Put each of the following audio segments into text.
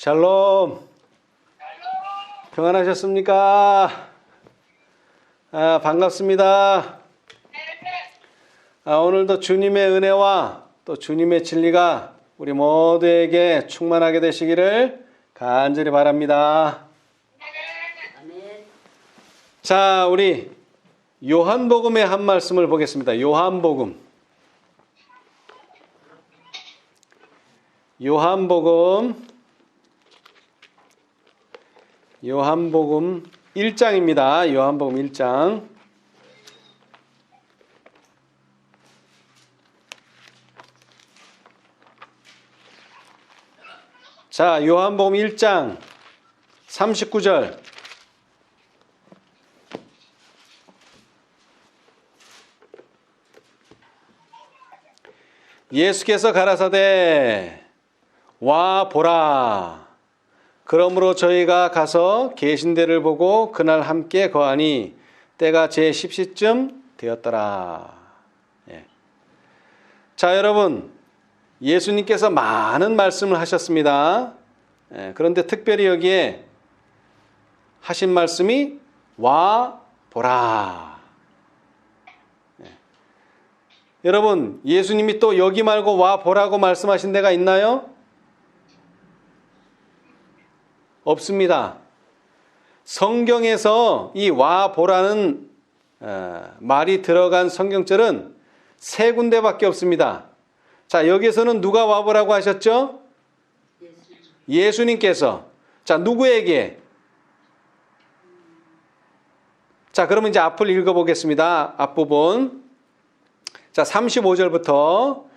샬롬. 평안하셨습니까? 반갑습니다. 오늘도 주님의 은혜와 또 주님의 진리가 우리 모두에게 충만하게 되시기를 간절히 바랍니다. 자, 우리 요한복음의 한 말씀을 보겠습니다. 요한복음 1장입니다. 요한복음 1장. 자, 요한복음 1장 39절. 예수께서 가라사대 와 보라. 그러므로 저희가 가서 계신 데를 보고 그날 함께 거하니 때가 제 10시쯤 되었더라. 예. 자, 여러분, 예수님께서 많은 말씀을 하셨습니다. 예, 그런데 특별히 여기에 하신 말씀이 와 보라. 예. 여러분, 예수님이 또 여기 말고 와 보라고 말씀하신 데가 있나요? 없습니다. 성경에서 이 와 보라는 말이 들어간 성경절은 3군데밖에 없습니다. 자, 여기서는 누가 와 보라고 하셨죠? 예수님께서. 자, 누구에게? 자, 그러면 이제 앞을 읽어보겠습니다. 앞부분. 자, 35절부터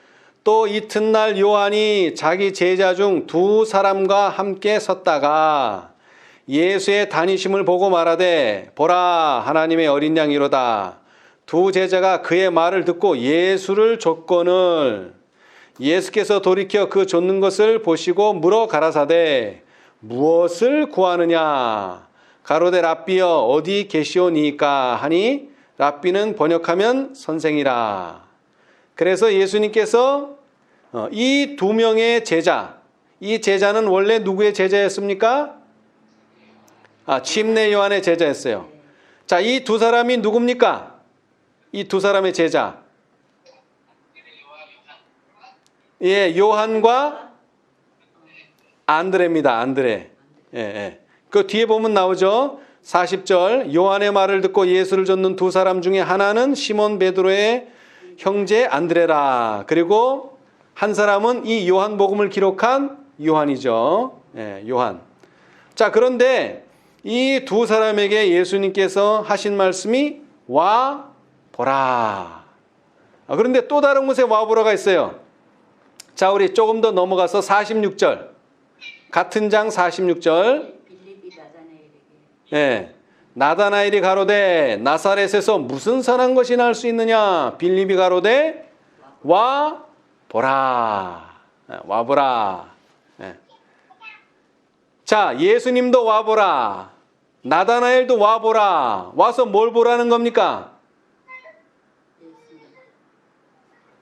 또 이튿날 요한이 자기 제자 중 2사람과 함께 섰다가 예수의 다니심을 보고 말하되 보라 하나님의 어린 양이로다. 2 제자가 그의 말을 듣고 예수를 좇거늘 예수께서 돌이켜 그 좇는 것을 보시고 물어 가라사대 무엇을 구하느냐. 가로되 랍비여 어디 계시오니이까 하니 랍비는 번역하면 선생이라. 그래서 예수님께서 이 2명의 제자, 이 제자는 원래 누구의 제자였습니까? 침례 요한의 제자였어요. 자, 이 2사람이 누굽니까? 이 2사람의 제자. 예, 요한과 안드레입니다. 안드레. 예. 그 뒤에 보면 나오죠. 40절. 요한의 말을 듣고 예수를 좇는 2사람 중에 하나는 시몬 베드로의 형제 안드레라. 그리고 한 사람은 이 요한복음을 기록한 요한이죠. 예, 요한. 자, 그런데 이 2사람에게 예수님께서 하신 말씀이 와 보라. 그런데 또 다른 곳에 와 보라가 있어요. 자, 우리 조금 더 넘어가서 46절. 같은 장 46절. 예. 나다나엘이 가로되 나사렛에서 무슨 선한 것이 날 수 있느냐. 빌립이 가로되 와 보라. 와 보라. 예. 자, 예수님도 와 보라. 나다나엘도 와 보라. 와서 뭘 보라는 겁니까?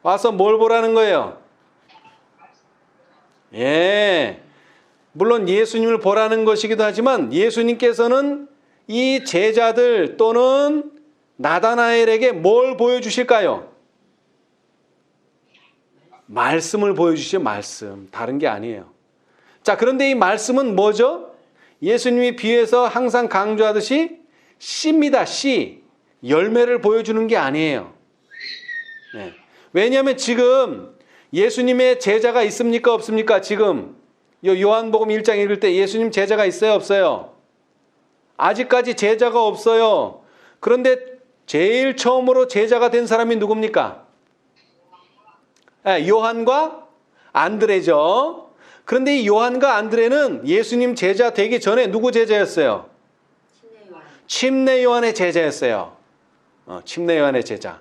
와서 뭘 보라는 거예요? 예. 물론 예수님을 보라는 것이기도 하지만 예수님께서는 이 제자들 또는 나다나엘에게 뭘 보여주실까요? 말씀을 보여주시죠. 말씀. 다른 게 아니에요. 자, 그런데 이 말씀은 뭐죠? 예수님이 비유해서 항상 강조하듯이 씨입니다. 씨. 열매를 보여주는 게 아니에요. 네. 왜냐하면 지금 예수님의 제자가 있습니까? 없습니까? 지금 요한복음 1장 읽을 때 예수님 제자가 있어요? 없어요? 아직까지 제자가 없어요. 그런데 제일 처음으로 제자가 된 사람이 누굽니까? 요한과 안드레죠. 그런데 이 요한과 안드레는 예수님 제자 되기 전에 누구 제자였어요? 침례 요한의 제자였어요. 침례 요한의 제자.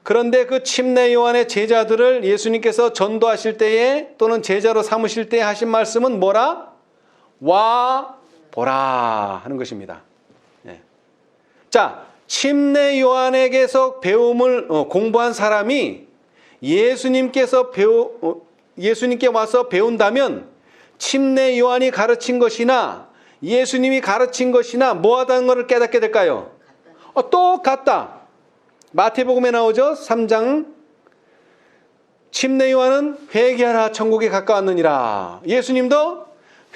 그런데 그 침례 요한의 제자들을 예수님께서 전도하실 때에 또는 제자로 삼으실 때 하신 말씀은 뭐라? 와 보라 하는 것입니다. 네. 자, 침례 요한에게서 배움을 공부한 사람이 예수님께 와서 배운다면 침례 요한이 가르친 것이나 예수님이 가르친 것이나 뭐하다는 것을 깨닫게 될까요? 똑같다. 마태복음에 나오죠. 3장. 침례 요한은 회개하라 천국이 가까웠느니라. 예수님도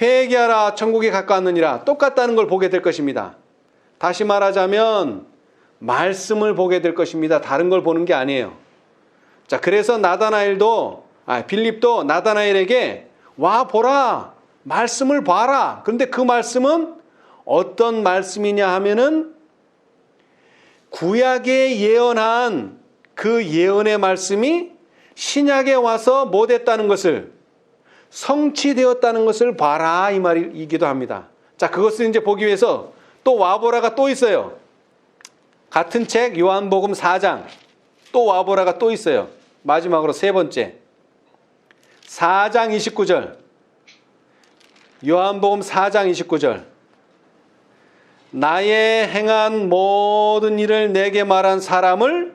회개하라 천국이 가까웠느니라. 똑같다는 걸 보게 될 것입니다. 다시 말하자면 말씀을 보게 될 것입니다. 다른 걸 보는 게 아니에요. 자, 그래서 빌립도 나다나엘에게 와 보라. 말씀을 봐라. 그런데 그 말씀은 어떤 말씀이냐 하면은 구약에 예언한 그 예언의 말씀이 신약에 와서 뭐 됐다는 것을, 성취되었다는 것을 봐라, 이 말이기도 합니다. 자, 그것을 이제 보기 위해서 또 와보라가 또 있어요. 같은 책 요한복음 4장 또 와보라가 또 있어요. 마지막으로 세 번째 4장 29절, 요한복음 4장 29절. 나의 행한 모든 일을 내게 말한 사람을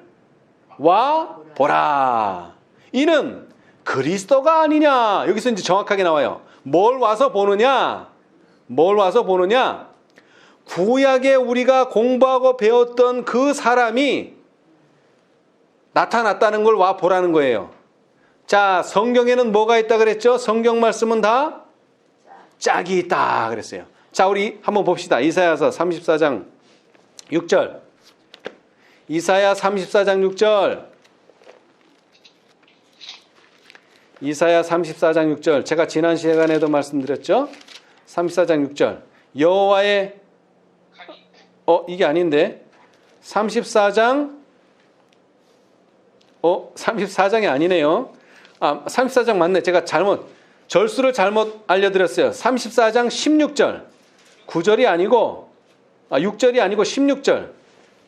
와 보라. 이는 그리스도가 아니냐. 여기서 이제 정확하게 나와요. 뭘 와서 보느냐? 뭘 와서 보느냐? 구약에 우리가 공부하고 배웠던 그 사람이 나타났다는 걸 와 보라는 거예요. 자, 성경에는 뭐가 있다 그랬죠? 성경 말씀은 다 짝이 있다 그랬어요. 자, 우리 한번 봅시다. 이사야서 34장 6절. 이사야 34장 6절. 이사야 34장 6절. 제가 지난 시간에도 말씀드렸죠? 34장 6절. 여호와의 이게 아닌데. 34장 34장이 아니네요. 34장 맞네. 제가 절수를 잘못 알려드렸어요. 34장 16절. 9절이 아니고 6절이 아니고 16절.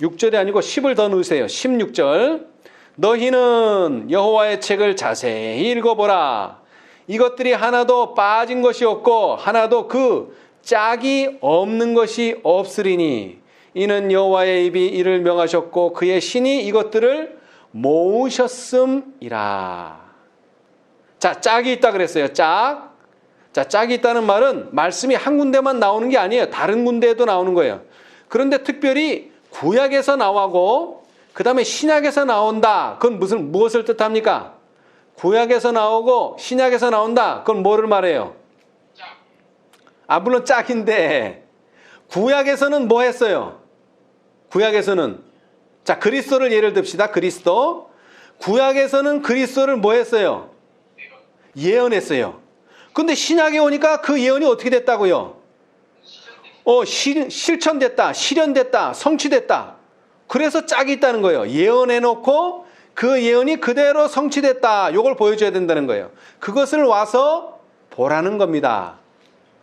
6절이 아니고 10을 더 넣으세요. 16절. 너희는 여호와의 책을 자세히 읽어보라. 이것들이 하나도 빠진 것이 없고 하나도 그 짝이 없는 것이 없으리니 이는 여호와의 입이 이를 명하셨고 그의 신이 이것들을 모으셨음이라. 자, 짝이 있다 그랬어요. 짝. 자, 짝이 있다는 말은 말씀이 한 군데만 나오는 게 아니에요. 다른 군데에도 나오는 거예요. 그런데 특별히 구약에서 나오고 그 다음에 신약에서 나온다. 그건 무엇을 뜻합니까? 구약에서 나오고 신약에서 나온다. 그건 뭐를 말해요? 물론 짝인데 구약에서는 뭐 했어요? 구약에서는 자, 그리스도를 예를 듭시다. 그리스도. 구약에서는 그리스도를 뭐 했어요? 예언했어요. 근데 신약에 오니까 그 예언이 어떻게 됐다고요? 실천됐다, 실현됐다, 성취됐다. 그래서 짝이 있다는 거예요. 예언해놓고 그 예언이 그대로 성취됐다. 이걸 보여줘야 된다는 거예요. 그것을 와서 보라는 겁니다.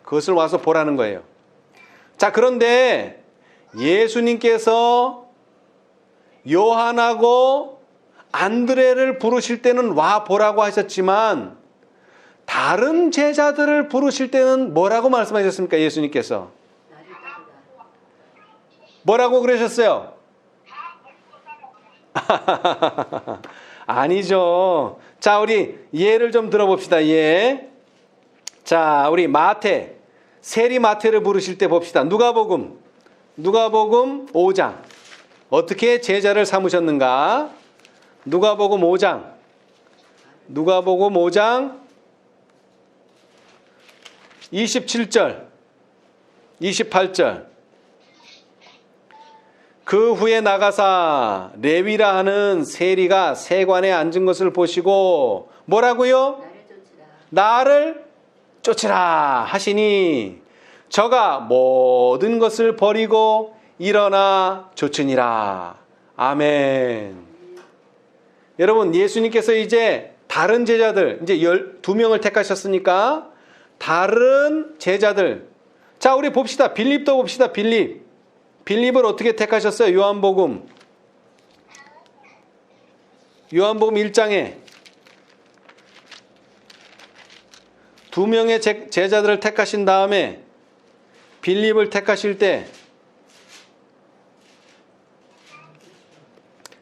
그것을 와서 보라는 거예요. 자, 그런데 예수님께서 요한하고 안드레를 부르실 때는 와 보라고 하셨지만 다른 제자들을 부르실 때는 뭐라고 말씀하셨습니까? 예수님께서 뭐라고 그러셨어요? 아니죠. 자, 우리 예를 좀 들어봅시다. 예. 자, 우리 마태, 세리 마태를 부르실 때 봅시다. 누가복음 5장. 어떻게 제자를 삼으셨는가? 누가복음 5장 27절, 28절. 그 후에 나가사 레위라 하는 세리가 세관에 앉은 것을 보시고 뭐라고요? 나를 쫓으라 하시니 저가 모든 것을 버리고 일어나 쫓으니라. 아멘. 여러분, 예수님께서 이제 다른 제자들, 이제 12명을 택하셨으니까 다른 제자들. 자, 우리 봅시다. 빌립도 봅시다. 빌립을 어떻게 택하셨어요? 요한복음 1장에 2명의 제자들을 택하신 다음에 빌립을 택하실 때,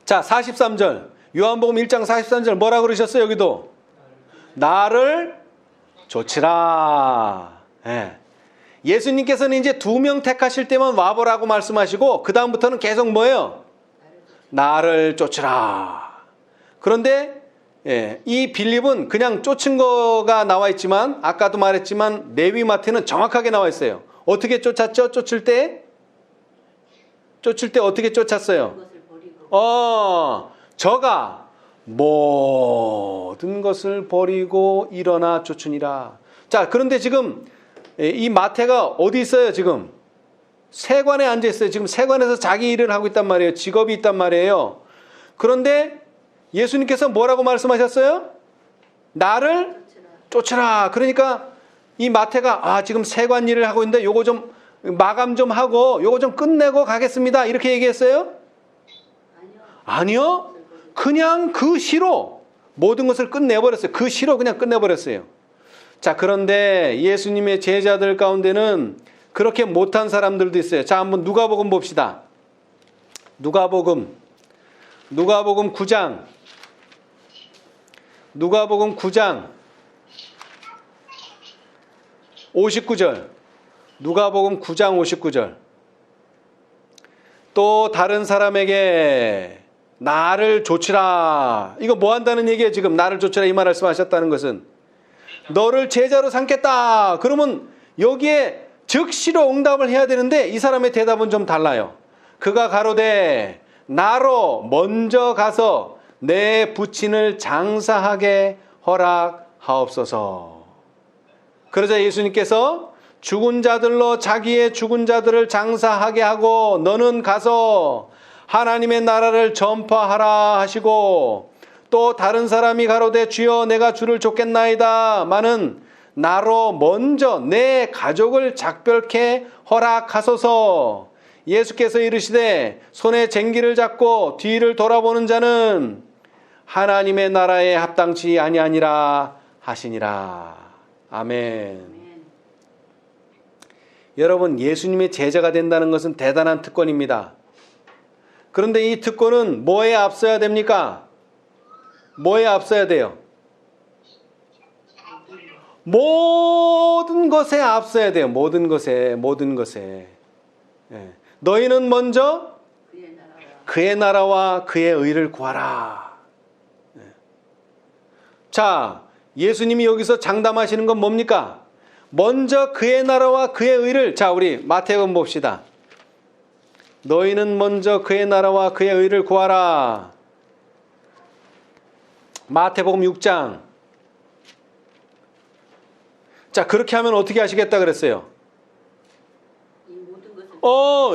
자, 43절. 요한복음 1장 43절 뭐라고 그러셨어요? 여기도 나를 쫓으라. 예. 예수님께서는 이제 2명 택하실 때만 와보라고 말씀하시고 그 다음부터는 계속 뭐예요? 나를 쫓으라. 그런데 이 빌립은 그냥 쫓은 거가 나와 있지만 아까도 말했지만 레위 마태는 정확하게 나와 있어요. 어떻게 쫓았죠? 쫓을 때 어떻게 쫓았어요? 저가 모든 것을 버리고 일어나 쫓으니라. 자, 그런데 지금 이 마태가 어디 있어요? 지금 세관에 앉아 있어요. 지금 세관에서 자기 일을 하고 있단 말이에요. 직업이 있단 말이에요. 그런데 예수님께서 뭐라고 말씀하셨어요? 나를 쫓으라. 그러니까 이 마태가 지금 세관 일을 하고 있는데 요거 좀 마감 좀 하고 요거 좀 끝내고 가겠습니다. 이렇게 얘기했어요? 아니요. 그냥 그 시로 모든 것을 끝내버렸어요. 그 시로 그냥 끝내버렸어요. 자, 그런데 예수님의 제자들 가운데는 그렇게 못한 사람들도 있어요. 자, 한번 누가복음 봅시다. 누가복음 9장. 누가복음 9장 59절. 누가복음 9장 59절. 또 다른 사람에게 나를 좇으라. 이거 뭐 한다는 얘기예요? 지금 나를 좇으라 이 말씀하셨다는 것은 너를 제자로 삼겠다. 그러면 여기에 즉시로 응답을 해야 되는데 이 사람의 대답은 좀 달라요. 그가 가로되 나로 먼저 가서 내 부친을 장사하게 허락하옵소서. 그러자 예수님께서 죽은 자들로 자기의 죽은 자들을 장사하게 하고 너는 가서 하나님의 나라를 전파하라 하시고, 또 다른 사람이 가로되 주여 내가 주를 쫓겠나이다 마는 나로 먼저 내 가족을 작별케 허락하소서. 예수께서 이르시되 손에 쟁기를 잡고 뒤를 돌아보는 자는 하나님의 나라에 합당치 아니하니라 하시니라. 아멘. 여러분, 예수님의 제자가 된다는 것은 대단한 특권입니다. 그런데 이 특권은 뭐에 앞서야 됩니까? 뭐에 앞서야 돼요? 모든 것에 앞서야 돼요. 모든 것에. 너희는 먼저 그의 나라와 그의 의를 구하라. 자, 예수님이 여기서 장담하시는 건 뭡니까? 먼저 그의 나라와 그의 의를, 자, 우리 마태복음 봅시다. 너희는 먼저 그의 나라와 그의 의를 구하라. 마태복음 6장. 자, 그렇게 하면 어떻게 하시겠다 그랬어요?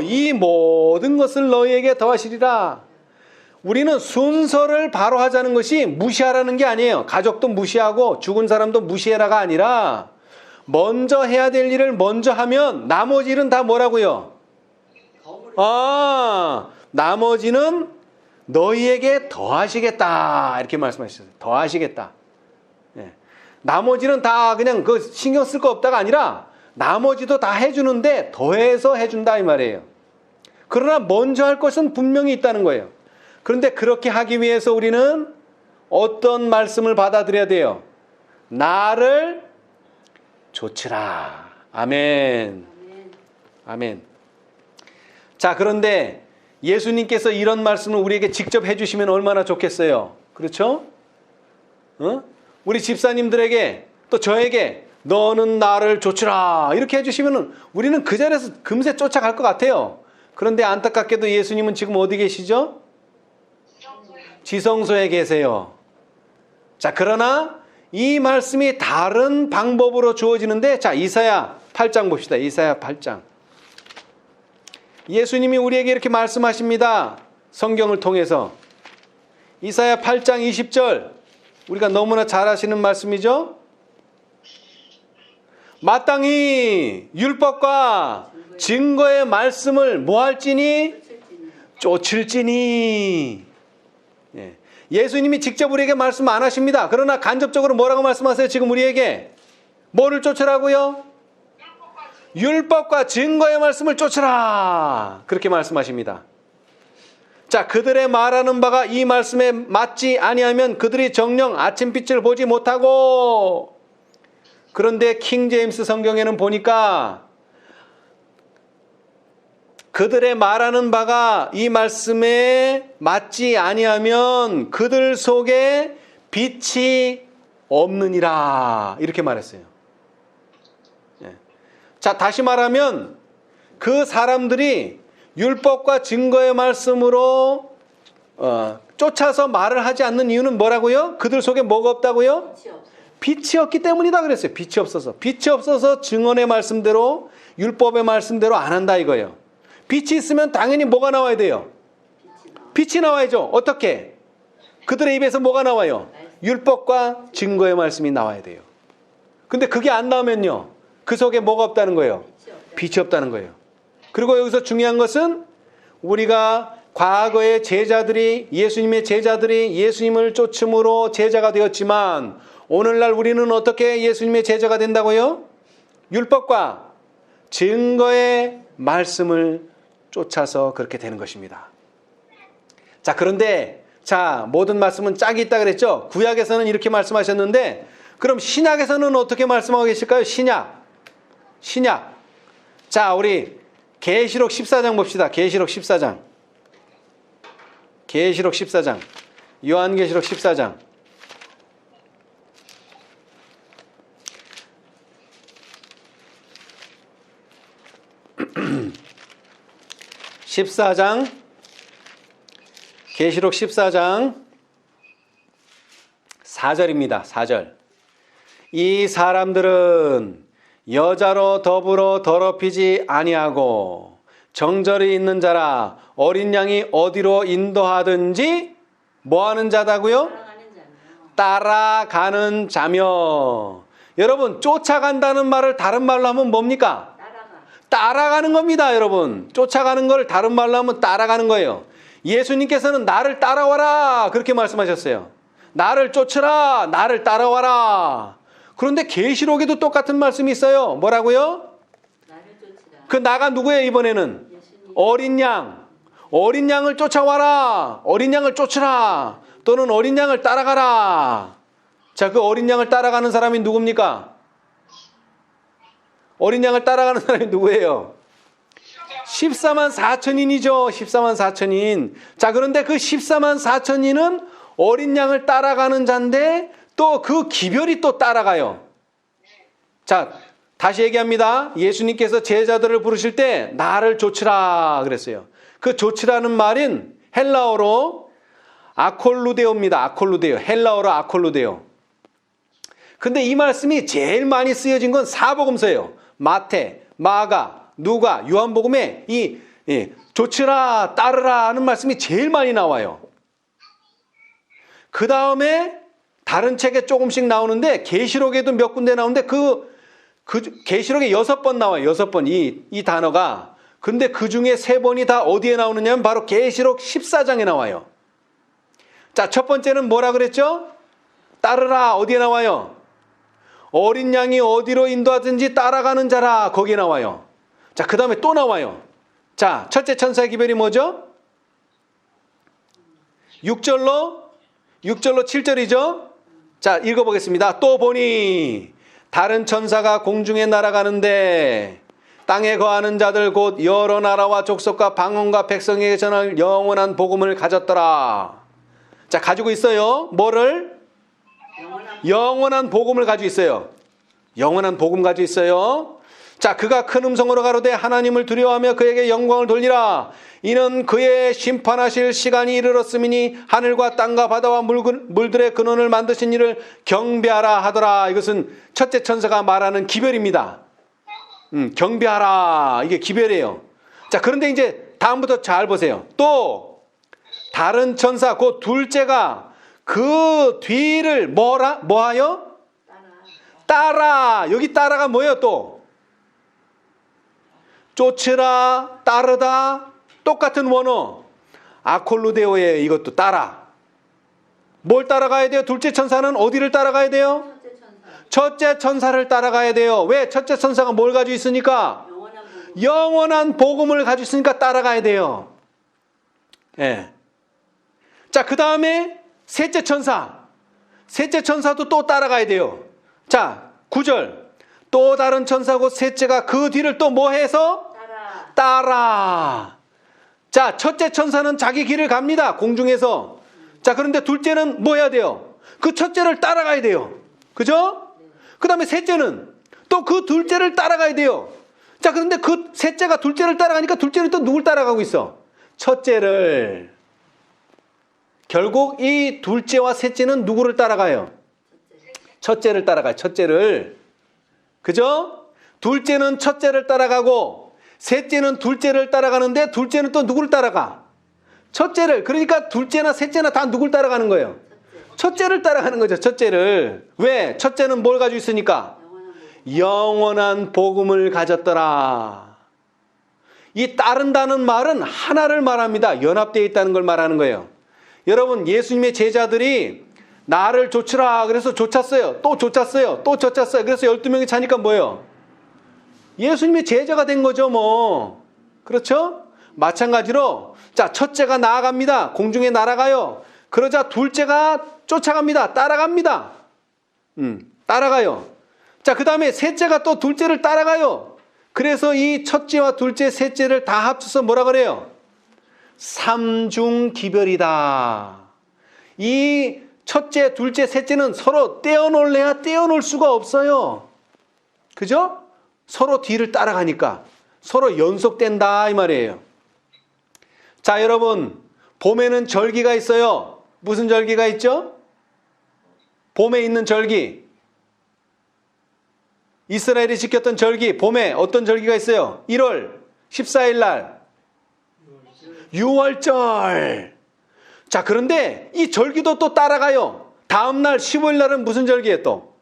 이 모든 것을 너희에게 더하시리라. 우리는 순서를 바로 하자는 것이 무시하라는 게 아니에요. 가족도 무시하고 죽은 사람도 무시해라가 아니라 먼저 해야 될 일을 먼저 하면 나머지 일은 다 뭐라고요? 나머지는 너희에게 더하시겠다. 이렇게 말씀하셨어요. 더하시겠다. 나머지는 다 그냥 그 신경 쓸 거 없다가 아니라 나머지도 다 해주는데 더해서 해준다 이 말이에요. 그러나 먼저 할 것은 분명히 있다는 거예요. 그런데 그렇게 하기 위해서 우리는 어떤 말씀을 받아들여야 돼요? 나를 좇으라. 아멘. 아멘. 자, 그런데 예수님께서 이런 말씀을 우리에게 직접 해주시면 얼마나 좋겠어요. 그렇죠? 우리 집사님들에게 또 저에게 너는 나를 좇으라 이렇게 해주시면 우리는 그 자리에서 금세 쫓아갈 것 같아요. 그런데 안타깝게도 예수님은 지금 어디 계시죠? 지성소에 계세요. 자, 그러나 이 말씀이 다른 방법으로 주어지는데, 자, 이사야 8장 봅시다. 이사야 8장. 예수님이 우리에게 이렇게 말씀하십니다. 성경을 통해서. 이사야 8장 20절. 우리가 너무나 잘 아시는 말씀이죠. 마땅히 율법과 증거의 말씀을 뭐 할지니? 쫓을지니. 예수님이 직접 우리에게 말씀 안 하십니다. 그러나 간접적으로 뭐라고 말씀하세요? 지금 우리에게 뭐를 쫓으라고요? 율법과 증거의 말씀을 쫓으라. 그렇게 말씀하십니다. 자, 그들의 말하는 바가 이 말씀에 맞지 아니하면 그들이 정녕 아침빛을 보지 못하고 그런데 킹 제임스 성경에는 보니까 그들의 말하는 바가 이 말씀에 맞지 아니하면 그들 속에 빛이 없느니라 이렇게 말했어요. 자, 다시 말하면 그 사람들이 율법과 증거의 말씀으로 쫓아서 말을 하지 않는 이유는 뭐라고요? 그들 속에 뭐가 없다고요? 빛이 없기 때문이다 그랬어요. 빛이 없어서. 빛이 없어서 증언의 말씀대로 율법의 말씀대로 안 한다 이거예요. 빛이 있으면 당연히 뭐가 나와야 돼요? 빛이 나와야죠. 어떻게? 그들의 입에서 뭐가 나와요? 율법과 증거의 말씀이 나와야 돼요. 근데 그게 안 나오면요. 그 속에 뭐가 없다는 거예요? 빛이 없다는 거예요. 그리고 여기서 중요한 것은 우리가 과거의 제자들이 예수님의 제자들이 예수님을 쫓음으로 제자가 되었지만 오늘날 우리는 어떻게 예수님의 제자가 된다고요? 율법과 증거의 말씀을 쫓아서 그렇게 되는 것입니다. 자, 그런데 모든 말씀은 짝이 있다 그랬죠? 구약에서는 이렇게 말씀하셨는데 그럼 신약에서는 어떻게 말씀하고 계실까요? 신약. 자, 우리 계시록 14장 봅시다. 계시록 14장. 요한계시록 14장. 14장, 계시록 14장 4절입니다. 4절. 이 사람들은 여자로 더불어 더럽히지 아니하고 정절이 있는 자라 어린 양이 어디로 인도하든지 뭐하는 자다고요? 따라가는 자며. 여러분, 쫓아간다는 말을 다른 말로 하면 뭡니까? 따라가는 겁니다, 여러분. 쫓아가는 걸 다른 말로 하면 따라가는 거예요. 예수님께서는 나를 따라와라 그렇게 말씀하셨어요. 나를 쫓으라, 나를 따라와라. 그런데 계시록에도 똑같은 말씀이 있어요. 뭐라고요? 그 나가 누구예요 이번에는? 어린 양. 어린 양을 쫓아와라. 어린 양을 쫓으라. 또는 어린 양을 따라가라. 자, 그 어린 양을 따라가는 사람이 누굽니까? 어린 양을 따라가는 사람이 누구예요? 14만 4천인이죠. 14만 4천인. 자, 그런데 그 14만 4천인은 어린 양을 따라가는 자인데 또 그 기별이 또 따라가요. 자, 다시 얘기합니다. 예수님께서 제자들을 부르실 때 나를 좇으라 그랬어요. 그 좇으라는 말은 헬라어로 아콜루데오입니다. 아콜루데오. 헬라어로 아콜루데오. 근데 이 말씀이 제일 많이 쓰여진 건 사복음서예요. 마태, 마가, 누가, 요한복음에 이 좇으라, 따르라 하는 말씀이 제일 많이 나와요. 그 다음에 다른 책에 조금씩 나오는데 계시록에도 몇 군데 나오는데 그 계시록에 6번 나와요. 6번 이 단어가. 근데 그 중에 3번이 다 어디에 나오느냐면 바로 계시록 14장에 나와요. 자, 첫 번째는 뭐라 그랬죠? 따르라. 어디에 나와요? 어린 양이 어디로 인도하든지 따라가는 자라. 거기에 나와요. 자, 그 다음에 또 나와요. 자, 첫째 천사의 기별이 뭐죠? 6절로 7절이죠? 자, 읽어보겠습니다. 또 보니 다른 천사가 공중에 날아가는데 땅에 거하는 자들 곧 여러 나라와 족속과 방언과 백성에게 전할 영원한 복음을 가졌더라. 자, 가지고 있어요. 뭐를? 영원한 복음을 가지고 있어요. 영원한 복음 가지고 있어요. 자, 그가 큰 음성으로 가로되 하나님을 두려워하며 그에게 영광을 돌리라. 이는 그의 심판하실 시간이 이르렀음이니 하늘과 땅과 바다와 물들의 근원을 만드신 이를 경배하라 하더라. 이것은 첫째 천사가 말하는 기별입니다. 경배하라. 이게 기별이에요. 자, 그런데 이제 다음부터 잘 보세요. 또 다른 천사 곧 둘째가 그 뒤를 뭐하여? 따라. 여기 따라가 뭐예요 또? 쫓으라, 따르다, 똑같은 원어. 아콜루데오에 이것도 따라. 뭘 따라가야 돼요? 둘째 천사는 어디를 따라가야 돼요? 첫째 천사를 따라가야 돼요. 왜? 첫째 천사가 뭘 가지고 있으니까? 영원한 복음을 가지고 있으니까 따라가야 돼요. 예. 자, 그 다음에 셋째 천사. 셋째 천사도 또 따라가야 돼요. 자, 9절. 또 다른 천사고 셋째가 그 뒤를 또 뭐 해서? 따라. 자, 첫째 천사는 자기 길을 갑니다. 공중에서. 자, 그런데 둘째는 뭐 해야 돼요? 그 첫째를 따라가야 돼요. 그죠? 그 다음에 셋째는 또 그 둘째를 따라가야 돼요. 자, 그런데 그 셋째가 둘째를 따라가니까 둘째는 또 누굴 따라가고 있어? 첫째를. 결국 이 둘째와 셋째는 누구를 따라가요? 첫째를 따라가요. 첫째를. 그죠? 둘째는 첫째를 따라가고 셋째는 둘째를 따라가는데 둘째는 또 누구를 따라가? 첫째를. 그러니까 둘째나 셋째나 다 누굴 따라가는 거예요? 첫째를 따라가는 거죠. 첫째를. 왜? 첫째는 뭘 가지고 있으니까? 영원한 복음을 가졌더라. 이 따른다는 말은 하나를 말합니다. 연합되어 있다는 걸 말하는 거예요. 여러분, 예수님의 제자들이 나를 쫓으라 그래서 쫓았어요. 또 쫓았어요. 또 쫓았어요. 그래서 12명이 차니까 뭐예요? 예수님의 제자가 된 거죠, 뭐. 그렇죠? 마찬가지로 자, 첫째가 나아갑니다. 공중에 날아가요. 그러자 둘째가 쫓아갑니다. 따라갑니다. 따라가요. 자, 그 다음에 셋째가 또 둘째를 따라가요. 그래서 이 첫째와 둘째, 셋째를 다 합쳐서 뭐라 그래요? 삼중기별이다. 이 첫째, 둘째, 셋째는 서로 떼어놓을래야 떼어놓을 수가 없어요. 그죠? 서로 뒤를 따라가니까 서로 연속된다 이 말이에요. 자, 여러분, 봄에는 절기가 있어요. 무슨 절기가 있죠? 봄에 있는 절기. 이스라엘이 지켰던 절기, 봄에 어떤 절기가 있어요? 1월 14일 날 유월절. 자, 그런데 이 절기도 또 따라가요. 다음 날 15일 날은 무슨 절기예요 또?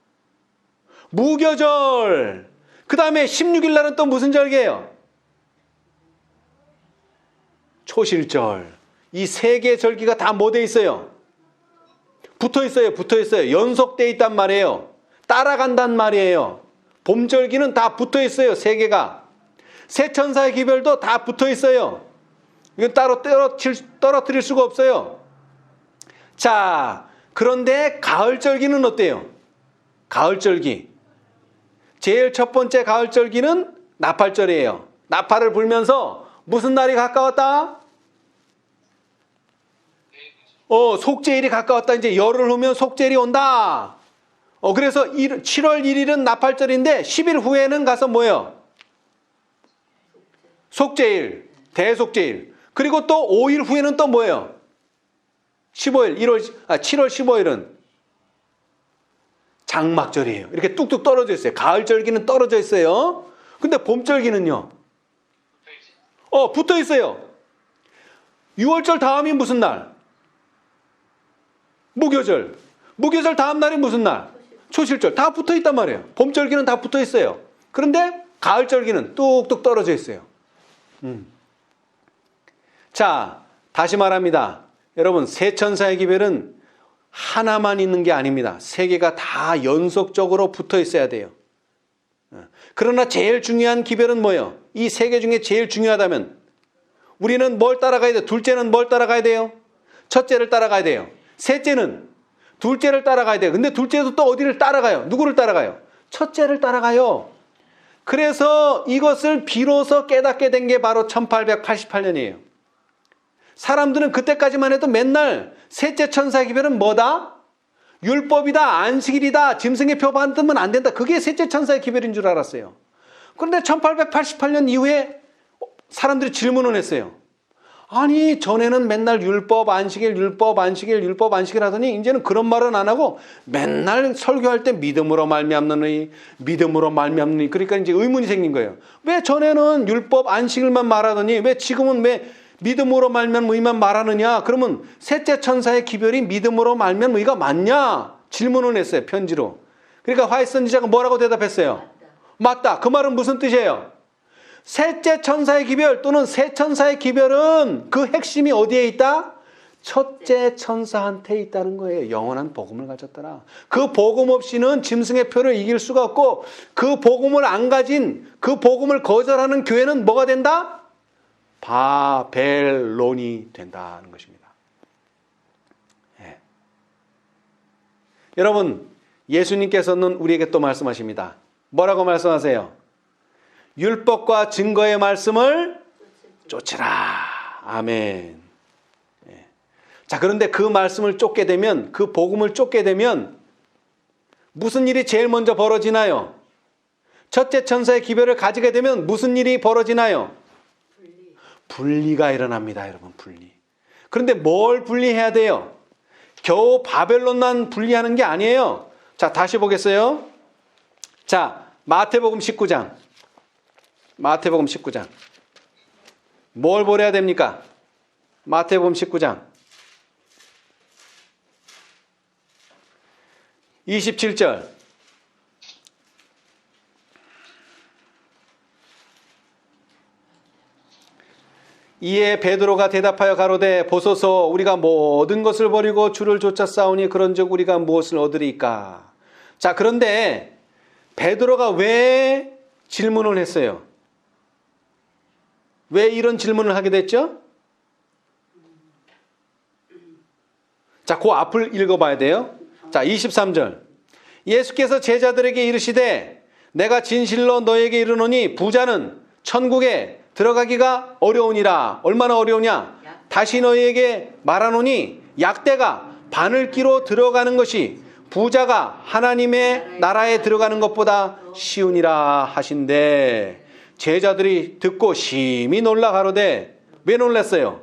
무교절. 그 다음에 16일 날은 또 무슨 절기예요? 초실절. 이 세 개의 절기가 다 뭐 돼 있어요? 붙어 있어요. 붙어 있어요. 연속돼 있단 말이에요. 따라간단 말이에요. 봄절기는 다 붙어 있어요. 세 개가. 세 천사의 기별도 다 붙어 있어요. 이건 따로 떨어뜨릴 수가 없어요. 자, 그런데 가을절기는 어때요? 가을절기. 제일 첫 번째 가을절기는 나팔절이에요. 나팔을 불면서 무슨 날이 가까웠다? 속죄일이 가까웠다. 이제 열흘 후면 속죄일이 온다. 그래서 7월 1일은 나팔절인데 10일 후에는 가서 뭐예요? 속죄일, 대속죄일. 그리고 또 5일 후에는 또 뭐예요? 7월 15일은 장막절이에요. 이렇게 뚝뚝 떨어져 있어요. 가을절기는 떨어져 있어요. 근데 봄절기는요? 붙어 있어요. 6월절 다음이 무슨 날? 무교절. 무교절 다음 날이 무슨 날? 초실절. 다 붙어 있단 말이에요. 봄절기는 다 붙어 있어요. 그런데 가을절기는 뚝뚝 떨어져 있어요. 자, 다시 말합니다. 여러분, 세 천사의 기별은 하나만 있는 게 아닙니다. 세 개가 다 연속적으로 붙어 있어야 돼요. 그러나 제일 중요한 기별은 뭐예요? 이 세 개 중에 제일 중요하다면 우리는 뭘 따라가야 돼요? 둘째는 뭘 따라가야 돼요? 첫째를 따라가야 돼요. 셋째는 둘째를 따라가야 돼요. 근데 둘째도 또 어디를 따라가요? 누구를 따라가요? 첫째를 따라가요. 그래서 이것을 비로소 깨닫게 된 게 바로 1888년이에요. 사람들은 그때까지만 해도 맨날 셋째 천사의 기별은 뭐다? 율법이다, 안식일이다, 짐승의 표 받으면 안 된다. 그게 셋째 천사의 기별인 줄 알았어요. 그런데 1888년 이후에 사람들이 질문을 했어요. 아니, 전에는 맨날 율법, 안식일, 율법, 안식일, 율법, 안식일 하더니 이제는 그런 말은 안 하고 맨날 설교할 때 믿음으로 말미암는 의, 믿음으로 말미암는 의. 그러니까 이제 의문이 생긴 거예요. 왜 전에는 율법, 안식일만 말하더니 왜 지금은 왜 믿음으로 말미암는 의만 말하느냐? 그러면 셋째 천사의 기별이 믿음으로 말미암는 의가 맞냐? 질문을 했어요. 편지로. 그러니까 화이트 선지자가 뭐라고 대답했어요? 맞다. 그 말은 무슨 뜻이에요? 셋째 천사의 기별 또는 세 천사의 기별은 그 핵심이 어디에 있다? 첫째 천사한테 있다는 거예요. 영원한 복음을 가졌더라. 그 복음 없이는 짐승의 표를 이길 수가 없고 그 복음을 안 가진, 그 복음을 거절하는 교회는 뭐가 된다? 바벨론이 된다는 것입니다. 예. 여러분, 예수님께서는 우리에게 또 말씀하십니다. 뭐라고 말씀하세요? 율법과 증거의 말씀을 쫓으라. 아멘. 예. 자, 그런데 그 말씀을 쫓게 되면, 그 복음을 쫓게 되면 무슨 일이 제일 먼저 벌어지나요? 첫째 천사의 기별을 가지게 되면 무슨 일이 벌어지나요? 분리가 일어납니다, 여러분. 분리. 그런데 뭘 분리해야 돼요? 겨우 바벨론만 분리하는 게 아니에요. 자, 다시 보겠어요. 자, 마태복음 19장. 마태복음 19장. 뭘 버려야 됩니까? 마태복음 19장. 27절. 이에 베드로가 대답하여 가로되 보소서 우리가 모든 것을 버리고 주를 쫓아 싸우니 그런즉 우리가 무엇을 얻으리까? 자, 그런데 베드로가 왜 질문을 했어요? 왜 이런 질문을 하게 됐죠? 자, 그 앞을 읽어봐야 돼요. 자, 23절. 예수께서 제자들에게 이르시되 내가 진실로 너에게 이르노니 부자는 천국에 들어가기가 어려우니라. 얼마나 어려우냐? 다시 너희에게 말하노니 약대가 바늘기로 들어가는 것이 부자가 하나님의 나라에 들어가는 것보다 쉬우니라 하신대. 제자들이 듣고 심히 놀라 가로되 왜 놀랐어요?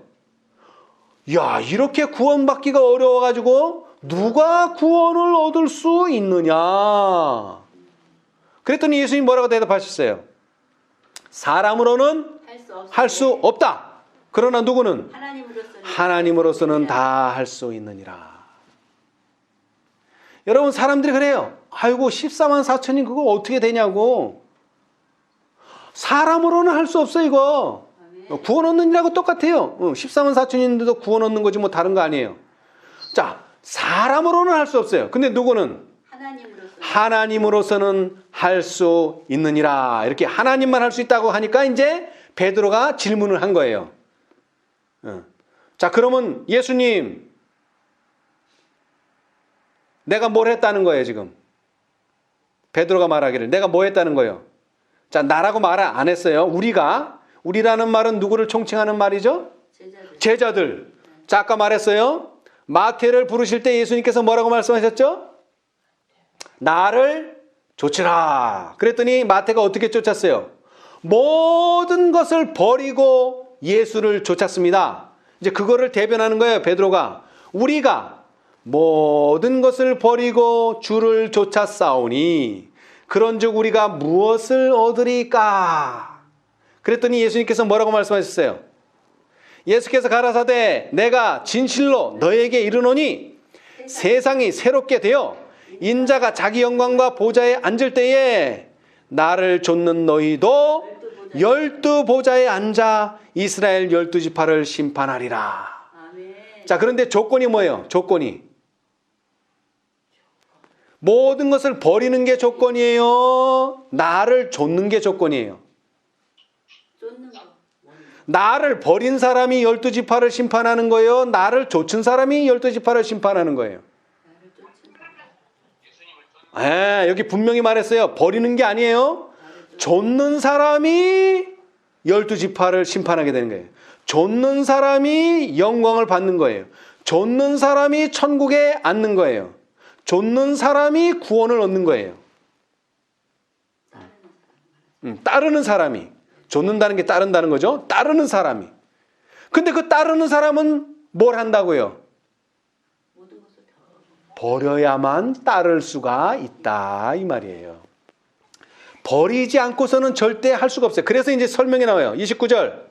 야, 이렇게 구원받기가 어려워가지고 누가 구원을 얻을 수 있느냐? 그랬더니 예수님 뭐라고 대답하셨어요? 사람으로는 할 수 없다. 그러나 누구는? 하나님으로서는 다 할 수 있느니라. 여러분, 사람들이 그래요. 아이고 14만 4천이 그거 어떻게 되냐고. 사람으로는 할 수 없어 이거. 구원 얻는 일하고 똑같아요. 14만 4천인데도 구원 얻는 거지 뭐 다른 거 아니에요. 자, 사람으로는 할 수 없어요. 근데 누구는? 하나님으로서는 할 수 있느니라. 이렇게 하나님만 할 수 있다고 하니까 이제 베드로가 질문을 한 거예요. 자, 그러면 예수님, 내가 뭘 했다는 거예요 지금? 베드로가 말하기를 내가 뭐 했다는 거예요? 자, 나라고 말 안 했어요. 우리라는 말은 누구를 총칭하는 말이죠? 제자들. 자, 아까 말했어요. 마태를 부르실 때 예수님께서 뭐라고 말씀하셨죠? 나를 쫓으라. 그랬더니 마태가 어떻게 쫓았어요? 모든 것을 버리고 예수를 쫓았습니다. 이제 그거를 대변하는 거예요, 베드로가. 우리가 모든 것을 버리고 주를 쫓았사오니 그런즉 우리가 무엇을 얻으리까? 그랬더니 예수님께서 뭐라고 말씀하셨어요? 예수께서 가라사대 내가 진실로 너에게 이르노니 세상이 새롭게 되어 인자가 자기 영광과 보좌에 앉을 때에 나를 좇는 너희도 12보좌에 앉아 이스라엘 12지파를 심판하리라. 자, 그런데 조건이 뭐예요? 조건이 모든 것을 버리는 게 조건이에요? 나를 좇는 게 조건이에요? 나를 버린 사람이 12지파를 심판하는 거예요? 나를 좇은 사람이 12지파를 심판하는 거예요? 여기 분명히 말했어요. 버리는 게 아니에요. 좇는 사람이 12지파를 심판하게 되는 거예요. 좇는 사람이 영광을 받는 거예요. 좇는 사람이 천국에 앉는 거예요. 좇는 사람이 구원을 얻는 거예요. 따르는 사람이. 좇는다는 게 따른다는 거죠. 따르는 사람이. 근데 그 따르는 사람은 뭘 한다고요? 버려야만 따를 수가 있다 이 말이에요. 버리지 않고서는 절대 할 수가 없어요. 그래서 이제 설명이 나와요. 29절.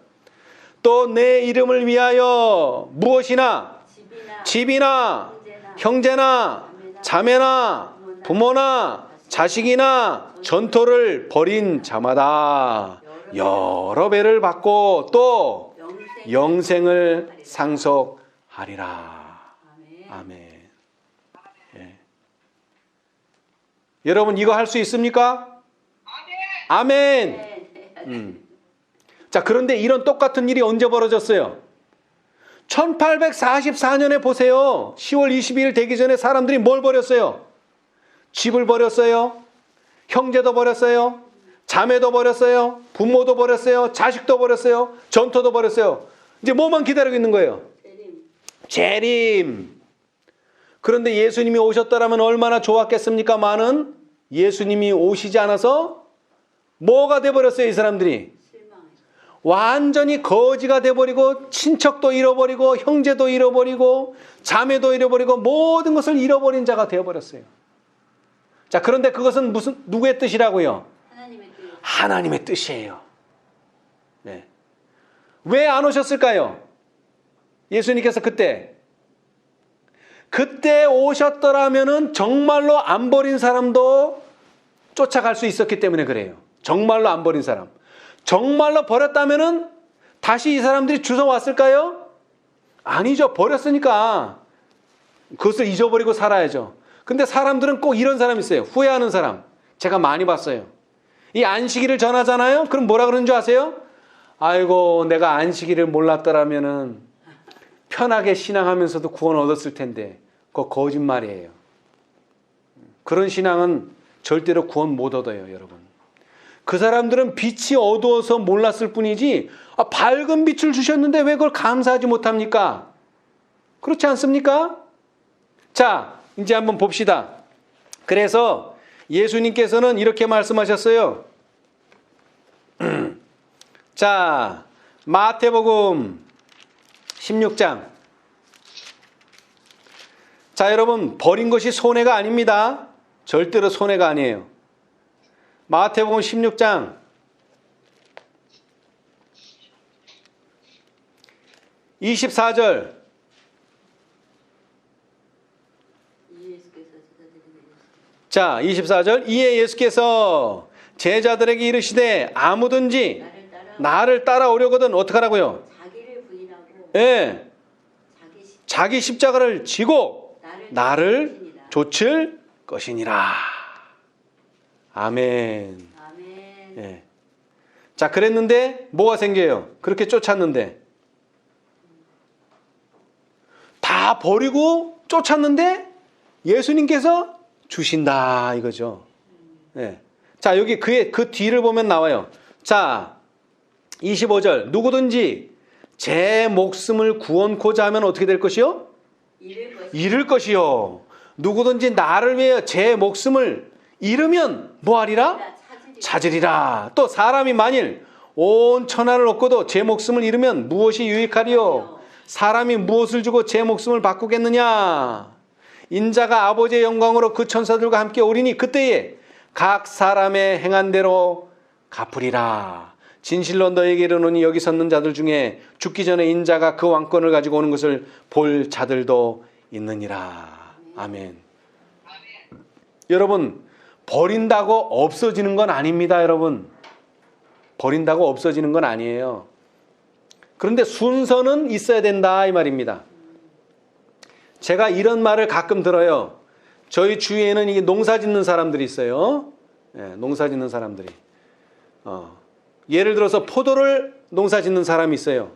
또 내 이름을 위하여 무엇이나 집이나 형제나 자매나 부모나 자식이나 전토를 벌인 자마다 여러 배를 받고 또 영생을 상속하리라. 아멘. 예. 여러분 이거 할 수 있습니까? 아멘. 자, 그런데 이런 똑같은 일이 언제 벌어졌어요? 1844년에 보세요. 10월 22일 되기 전에 사람들이 뭘 버렸어요? 집을 버렸어요. 형제도 버렸어요. 자매도 버렸어요. 부모도 버렸어요. 자식도 버렸어요. 전토도 버렸어요. 이제 뭐만 기다리고 있는 거예요? 재림. 그런데 예수님이 오셨더라면 얼마나 좋았겠습니까? 많은 예수님이 오시지 않아서 뭐가 돼버렸어요, 이 사람들이? 완전히 거지가 돼버리고 친척도 잃어버리고 형제도 잃어버리고 자매도 잃어버리고 모든 것을 잃어버린 자가 되어버렸어요. 자, 그런데 그것은 누구의 뜻이라고요? 하나님의 뜻이에요. 네. 왜 안 오셨을까요? 예수님께서 그때 오셨더라면은 정말로 안 버린 사람도 쫓아갈 수 있었기 때문에 그래요. 정말로 안 버린 사람. 정말로 버렸다면은 다시 이 사람들이 주워 왔을까요? 아니죠. 버렸으니까 그것을 잊어버리고 살아야죠. 근데 사람들은 꼭 이런 사람이 있어요. 후회하는 사람. 제가 많이 봤어요. 이 안식일을 전하잖아요. 그럼 뭐라 그러는 줄 아세요? 아이고, 내가 안식일을 몰랐더라면은 편하게 신앙하면서도 구원 얻었을 텐데. 그거 거짓말이에요. 그런 신앙은 절대로 구원 못 얻어요, 여러분. 그 사람들은 빛이 어두워서 몰랐을 뿐이지 밝은 빛을 주셨는데 왜 그걸 감사하지 못합니까? 그렇지 않습니까? 자, 이제 한번 봅시다. 그래서 예수님께서는 이렇게 말씀하셨어요. 자, 마태복음 16장. 자, 여러분, 버린 것이 손해가 아닙니다. 절대로 손해가 아니에요. 마태복음 16장 24절. 자, 24절. 이에 예수께서 제자들에게 이르시되 아무든지 나를 따라오려거든 어떻게 하라고요? 자기를 부인하고 예. 자기 십자가를 지고 나를 좇을 것이니라. 아멘. 아멘. 예. 자, 그랬는데 뭐가 생겨요? 그렇게 쫓았는데 다 버리고 쫓았는데 예수님께서 주신다 이거죠. 예. 자, 여기 그 뒤를 보면 나와요. 자, 25절. 누구든지 제 목숨을 구원코자 하면 어떻게 될 것이요? 잃을 것이요. 누구든지 나를 위해 제 목숨을 잃으면 뭐하리라? 찾으리라. 또 사람이 만일 온 천하를 얻고도 제 목숨을 잃으면 무엇이 유익하리요? 사람이 무엇을 주고 제 목숨을 바꾸겠느냐? 인자가 아버지의 영광으로 그 천사들과 함께 오리니 그때에 각 사람의 행한 대로 갚으리라. 진실로 너에게 이르노니 여기 섰는 자들 중에 죽기 전에 인자가 그 왕권을 가지고 오는 것을 볼 자들도 있느니라. 아멘. 여러분, 버린다고 없어지는 건 아닙니다, 여러분. 버린다고 없어지는 건 아니에요. 그런데 순서는 있어야 된다 이 말입니다. 제가 이런 말을 가끔 들어요. 저희 주위에는 이게 농사 짓는 사람들이 있어요. 예, 농사 짓는 사람들이. 예를 들어서 포도를 농사 짓는 사람이 있어요.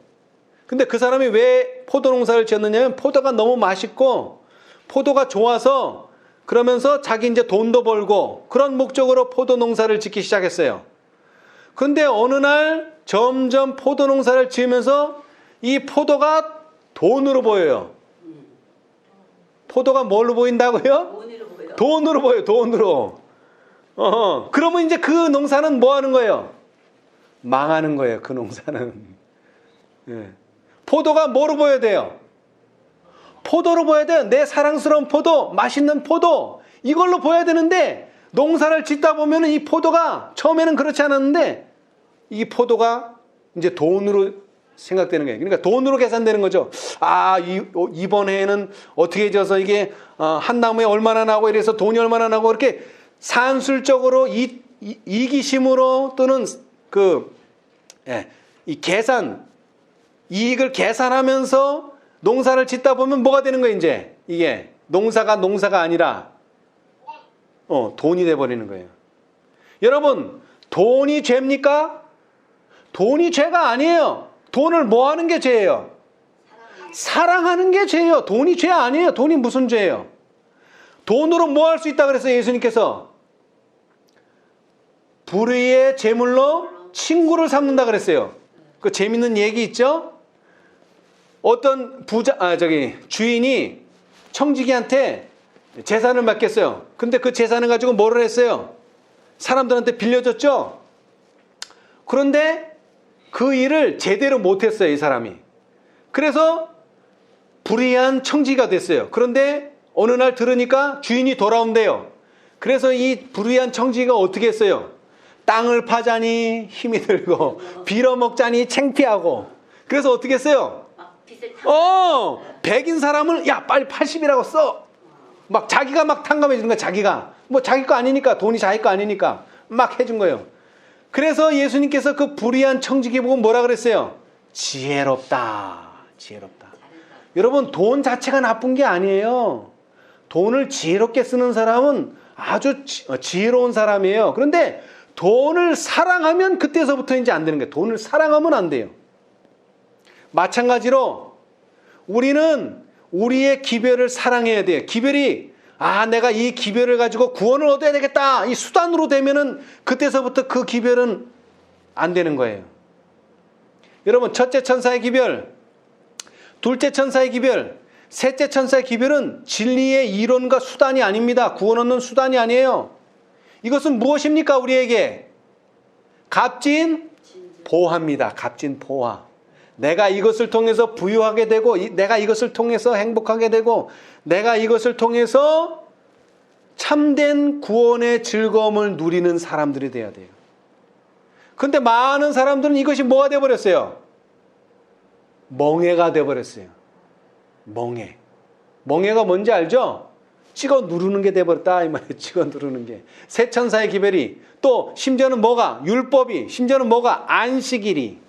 근데 그 사람이 왜 포도 농사를 지었느냐면 포도가 너무 맛있고 포도가 좋아서 그러면서 자기 이제 돈도 벌고 그런 목적으로 포도 농사를 짓기 시작했어요. 근데 어느 날 점점 포도 농사를 지으면서 이 포도가 돈으로 보여요. 포도가 뭘로 보인다고요? 돈으로 보여요. 돈으로. 그러면 이제 그 농사는 뭐 하는 거예요? 망하는 거예요. 그 농사는. 예. 포도가 뭐로 보여야 돼요? 포도로 보여야 돼요. 내 사랑스러운 포도, 맛있는 포도, 이걸로 보여야 되는데 농사를 짓다 보면 이 포도가 처음에는 그렇지 않았는데 이 포도가 이제 돈으로 생각되는 거예요. 그러니까 돈으로 계산되는 거죠. 아, 이번 해에는 어떻게 져서 이게 한 나무에 얼마나 나고 이래서 돈이 얼마나 나고 이렇게 산술적으로 이기심으로 또는 이 계산, 이익을 계산하면서 농사를 짓다 보면 뭐가 되는 거예요, 이제? 이게 농사가 아니라 돈이 돼버리는 거예요. 여러분, 돈이 죄입니까? 돈이 죄가 아니에요. 돈을 뭐 하는 게 죄예요? 사랑하는 게 죄예요. 돈이 죄 아니에요. 돈이 무슨 죄예요? 돈으로 뭐 할 수 있다 그랬어요, 예수님께서? 불의의 제물로 친구를 삼는다 그랬어요. 그 재밌는 얘기 있죠? 어떤 주인이 청지기한테 재산을 맡겼어요. 근데 그 재산을 가지고 뭐를 했어요? 사람들한테 빌려줬죠? 그런데 그 일을 제대로 못했어요, 이 사람이. 그래서 불의한 청지기가 됐어요. 그런데 어느 날 들으니까 주인이 돌아온대요. 그래서 이 불의한 청지기가 어떻게 했어요? 땅을 파자니 힘이 들고 빌어먹자니 창피하고. 그래서 어떻게 했어요? 백인 사람을 야 빨리 80이라고 써. 막 자기가 막 탕감해 주는 거야. 자기가 뭐 자기 거 아니니까, 돈이 자기 거 아니니까 막 해준 거예요. 그래서 예수님께서 그 불의한 청지기 보고 뭐라 그랬어요? 지혜롭다. 지혜롭다. 여러분, 돈 자체가 나쁜 게 아니에요. 돈을 지혜롭게 쓰는 사람은 아주 지혜로운 사람이에요. 그런데 돈을 사랑하면 그때서부터 이제 안 되는 거예요. 돈을 사랑하면 안 돼요. 마찬가지로 우리는 우리의 기별을 사랑해야 돼요. 기별이 내가 이 기별을 가지고 구원을 얻어야 되겠다. 이 수단으로 되면은 그때서부터 그 기별은 안 되는 거예요. 여러분, 첫째 천사의 기별, 둘째 천사의 기별, 셋째 천사의 기별은 진리의 이론과 수단이 아닙니다. 구원 얻는 수단이 아니에요. 이것은 무엇입니까? 우리에게 값진 보화입니다. 값진 보화. 내가 이것을 통해서 부유하게 되고, 내가 이것을 통해서 행복하게 되고, 내가 이것을 통해서 참된 구원의 즐거움을 누리는 사람들이 돼야 돼요. 그런데 많은 사람들은 이것이 뭐가 되어버렸어요? 멍해가 되어버렸어요. 멍해. 멍해가 뭔지 알죠? 찍어 누르는 게 돼버렸다 이 말이에요. 찍어 누르는 게. 새 천사의 기별이, 또 심지어는 뭐가? 율법이, 심지어는 뭐가? 안식일이.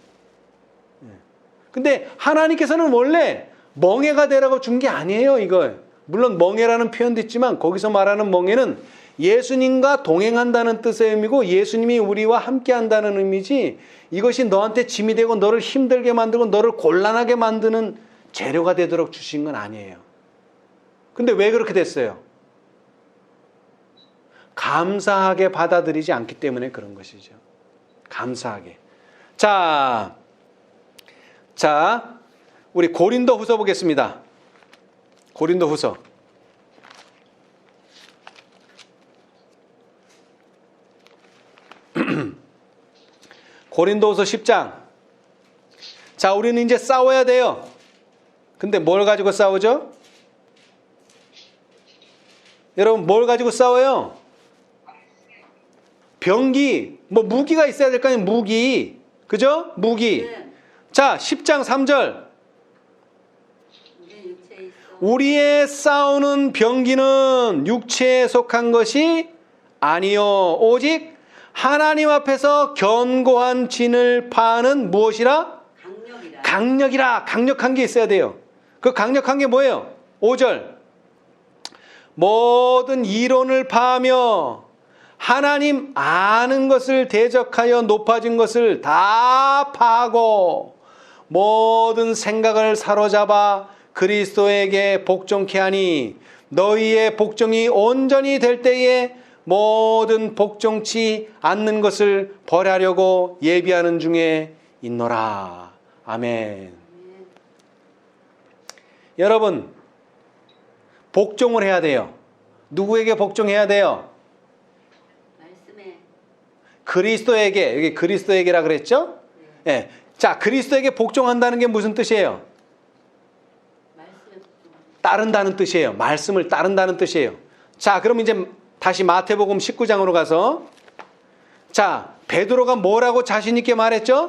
근데 하나님께서는 원래 멍해가 되라고 준 게 아니에요, 이거. 물론 멍해라는 표현도 있지만 거기서 말하는 멍해는 예수님과 동행한다는 뜻의 의미고 예수님이 우리와 함께 한다는 의미지, 이것이 너한테 짐이 되고 너를 힘들게 만들고 너를 곤란하게 만드는 재료가 되도록 주신 건 아니에요. 근데 왜 그렇게 됐어요? 감사하게 받아들이지 않기 때문에 그런 것이죠. 감사하게. 자, 우리 고린도 후서 보겠습니다. 고린도 후서. 고린도 후서 10장. 자, 우리는 이제 싸워야 돼요. 근데 뭘 가지고 싸우죠? 여러분, 뭘 가지고 싸워요? 병기, 무기가 있어야 될 거 아니에요, 무기. 그죠? 무기. 네. 자, 10장 3절. 우리의 싸우는 병기는 육체에 속한 것이 아니요 오직 하나님 앞에서 견고한 진을 파는 무엇이라? 강력이라. 강력한 게 있어야 돼요. 그 강력한 게 뭐예요? 5절. 모든 이론을 파하며 하나님 아는 것을 대적하여 높아진 것을 다 파하고 모든 생각을 사로잡아 그리스도에게 복종케 하니 너희의 복종이 온전히 될 때에 모든 복종치 않는 것을 벌하려고 예비하는 중에 있노라. 아멘. 여러분, 복종을 해야 돼요. 누구에게 복종해야 돼요? 말씀에. 그리스도에게. 여기 그리스도에게라 그랬죠? 네. 자, 그리스도에게 복종한다는 게 무슨 뜻이에요? 따른다는 뜻이에요. 말씀을 따른다는 뜻이에요. 자, 그럼 이제 다시 마태복음 19장으로 가서, 자, 베드로가 뭐라고 자신 있게 말했죠?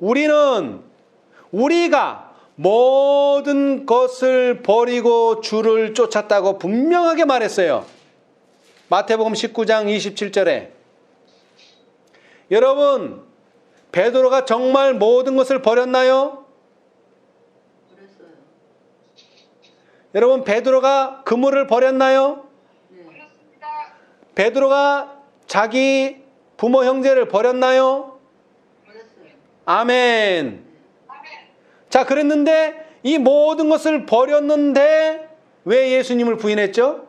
우리가 모든 것을 버리고 주를 쫓았다고 분명하게 말했어요. 마태복음 19장 27절에. 여러분, 베드로가 정말 모든 것을 버렸나요? 여러분, 베드로가 그물을 버렸나요? 네. 베드로가 자기 부모 형제를 버렸나요? 아멘. 자, 그랬는데 이 모든 것을 버렸는데 왜 예수님을 부인했죠?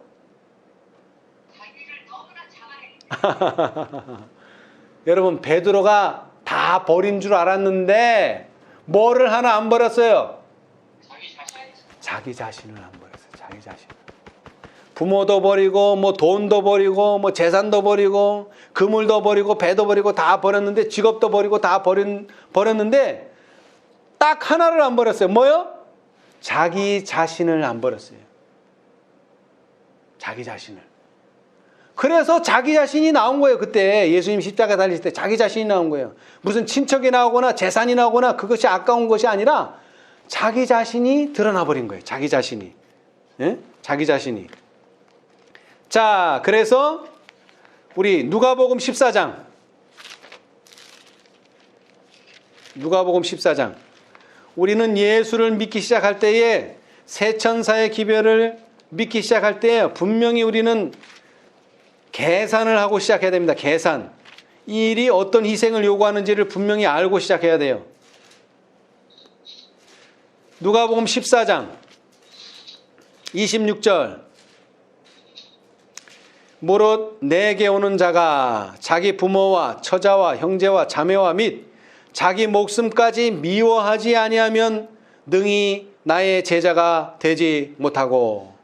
여러분, 베드로가 다 버린 줄 알았는데 뭐를 하나 안 버렸어요? 자기 자신을 안 버렸어요. 자기 자신. 부모도 버리고 뭐 돈도 버리고 뭐 재산도 버리고 그물도 버리고 배도 버리고 다 버렸는데, 직업도 버리고 다 버렸는데 딱 하나를 안 버렸어요. 뭐요? 자기 자신을 안 버렸어요. 자기 자신을. 그래서 자기 자신이 나온 거예요. 그때 예수님 십자가 달리실 때 자기 자신이 나온 거예요. 무슨 친척이 나오거나 재산이 나오거나 그것이 아까운 것이 아니라 자기 자신이 드러나 버린 거예요. 자기 자신이. 예? 자기 자신이. 자, 그래서 우리 누가복음 14장. 누가복음 14장. 우리는 예수를 믿기 시작할 때에 새 천사의 기별을 믿기 시작할 때 분명히 우리는 계산을 하고 시작해야 됩니다. 계산. 이 일이 어떤 희생을 요구하는지를 분명히 알고 시작해야 돼요. 누가복음 14장 26절. 무릇 내게 오는 자가 자기 부모와 처자와 형제와 자매와 및 자기 목숨까지 미워하지 아니하면 능히 나의 제자가 되지 못하고,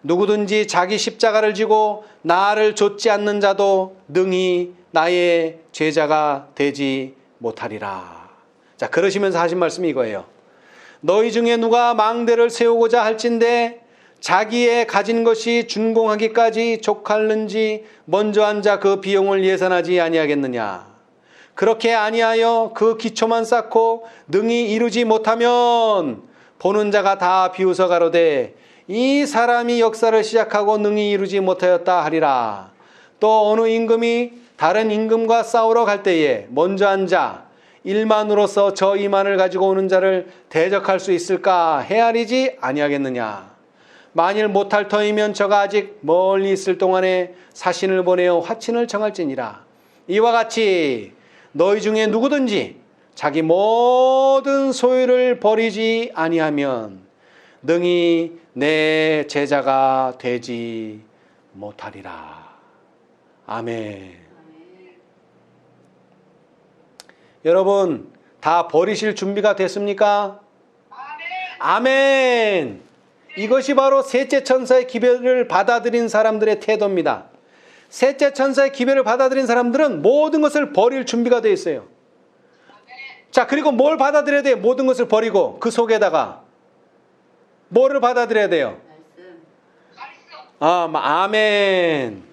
누구든지 자기 십자가를 지고 나를 좇지 않는 자도 능히 나의 제자가 되지 못하리라. 자, 그러시면서 하신 말씀이 이거예요. 너희 중에 누가 망대를 세우고자 할진대 자기의 가진 것이 준공하기까지 족할는지 먼저 앉아 그 비용을 예산하지 아니하겠느냐. 그렇게 아니하여 그 기초만 쌓고 능히 이루지 못하면 보는 자가 다 비웃어 가로되 이 사람이 역사를 시작하고 능히 이루지 못하였다 하리라. 또 어느 임금이 다른 임금과 싸우러 갈 때에 먼저 앉아 일만으로서 저 이만을 가지고 오는 자를 대적할 수 있을까 헤아리지 아니하겠느냐. 만일 못할 터이면 저가 아직 멀리 있을 동안에 사신을 보내어 화친을 정할지니라. 이와 같이 너희 중에 누구든지 자기 모든 소유를 버리지 아니하면 능히 내 제자가 되지 못하리라. 아멘. 여러분, 다 버리실 준비가 됐습니까? 아멘. 이것이 바로 셋째 천사의 기별을 받아들인 사람들의 태도입니다. 셋째 천사의 기별을 받아들인 사람들은 모든 것을 버릴 준비가 되어 있어요. 자, 그리고 뭘 받아들여야 돼요? 모든 것을 버리고 그 속에다가 뭐를 받아들여야 돼요? 아멘.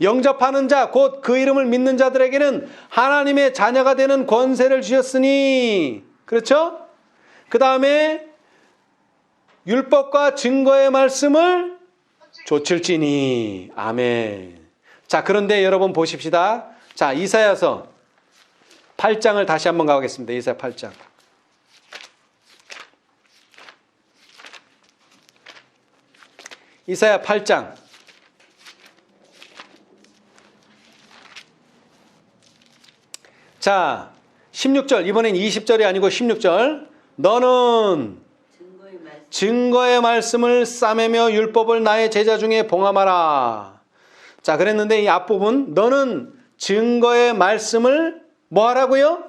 영접하는 자, 곧 그 이름을 믿는 자들에게는 하나님의 자녀가 되는 권세를 주셨으니. 그렇죠? 그 다음에 율법과 증거의 말씀을 좇을지니. 아멘. 자, 그런데 여러분 보십시다. 자, 이사야서 8장을 다시 한번 가보겠습니다. 이사야 8장. 이사야 8장. 자, 16절. 이번엔 20절이 아니고 16절. 너는 증거의 말씀을 싸매며 율법을 나의 제자 중에 봉함하라. 자, 그랬는데 이 앞부분 너는 증거의 말씀을 뭐 하라고요?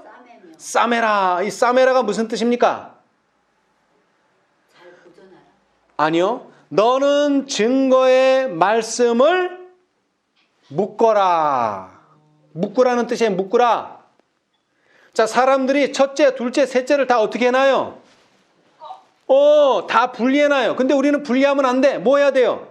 싸매라. 이 싸매라가 무슨 뜻입니까? 잘 보존하라. 아니요. 너는 증거의 말씀을 묶어라. 묶으라는 뜻이에요. 묶으라. 자, 사람들이 첫째, 둘째, 셋째를 다 어떻게 해놔요? 다 분리해놔요. 근데 우리는 분리하면 안 돼. 뭐 해야 돼요?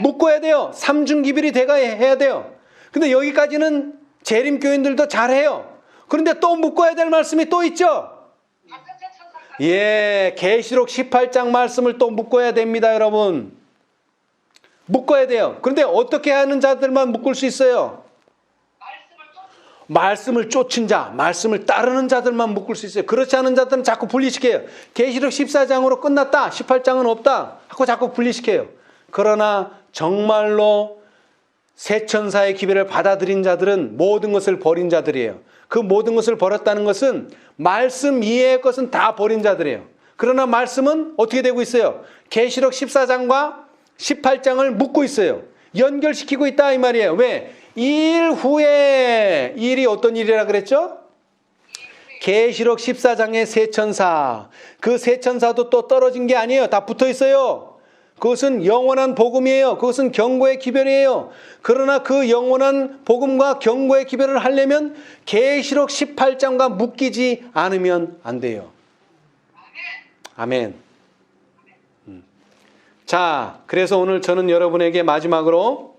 묶어야 돼요. 삼중기별이 돼가 해야 돼요. 근데 여기까지는 재림교인들도 잘해요. 그런데 또 묶어야 될 말씀이 또 있죠. 예, 계시록 18장 말씀을 또 묶어야 됩니다, 여러분. 묶어야 돼요. 그런데 어떻게 하는 자들만 묶을 수 있어요? 말씀을 쫓은 자, 말씀을 따르는 자들만 묶을 수 있어요. 그렇지 않은 자들은 자꾸 분리시켜요. 계시록 14장으로 끝났다, 18장은 없다 하고 자꾸 분리시켜요. 그러나 정말로 새 천사의 기별을 받아들인 자들은 모든 것을 버린 자들이에요. 그 모든 것을 버렸다는 것은 말씀 이외의 것은 다 버린 자들이에요. 그러나 말씀은 어떻게 되고 있어요? 계시록 14장과 18장을 묶고 있어요. 연결시키고 있다 이 말이에요. 왜? 이 일 후에, 이 일이 어떤 일이라 그랬죠? 계시록 14장의 세 천사. 그 세 천사도 또 떨어진 게 아니에요. 다 붙어 있어요. 그것은 영원한 복음이에요. 그것은 경고의 기별이에요. 그러나 그 영원한 복음과 경고의 기별을 하려면 계시록 18장과 묶이지 않으면 안 돼요. 아멘. 자, 그래서 오늘 저는 여러분에게 마지막으로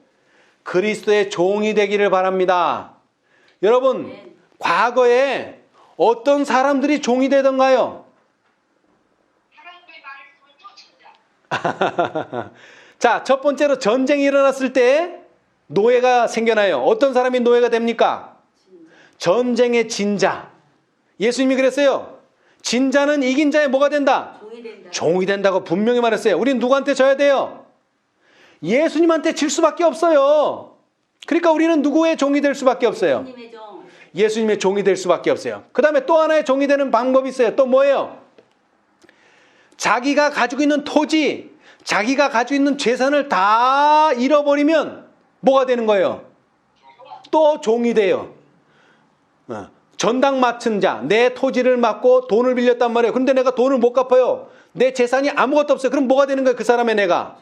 그리스도의 종이 되기를 바랍니다. 여러분, 과거에 어떤 사람들이 종이 되던가요? 자, 첫 번째로 전쟁이 일어났을 때 노예가 생겨나요. 어떤 사람이 노예가 됩니까? 전쟁의 진자. 예수님이 그랬어요. 진자는 이긴 자의 뭐가 된다? 종이 된다. 종이 된다고 분명히 말했어요. 우린 누구한테 져야 돼요? 예수님한테 질 수밖에 없어요. 그러니까 우리는 누구의 종이 될 수밖에 없어요? 예수님의 종. 예수님의 종이 될 수밖에 없어요. 그 다음에 또 하나의 종이 되는 방법이 있어요. 또 뭐예요? 자기가 가지고 있는 토지, 자기가 가지고 있는 재산을 다 잃어버리면 뭐가 되는 거예요? 또 종이 돼요. 전당 맡은 자, 내 토지를 맡고 돈을 빌렸단 말이에요. 그런데 내가 돈을 못 갚아요. 내 재산이 아무것도 없어요. 그럼 뭐가 되는 거예요? 그 사람의 내가?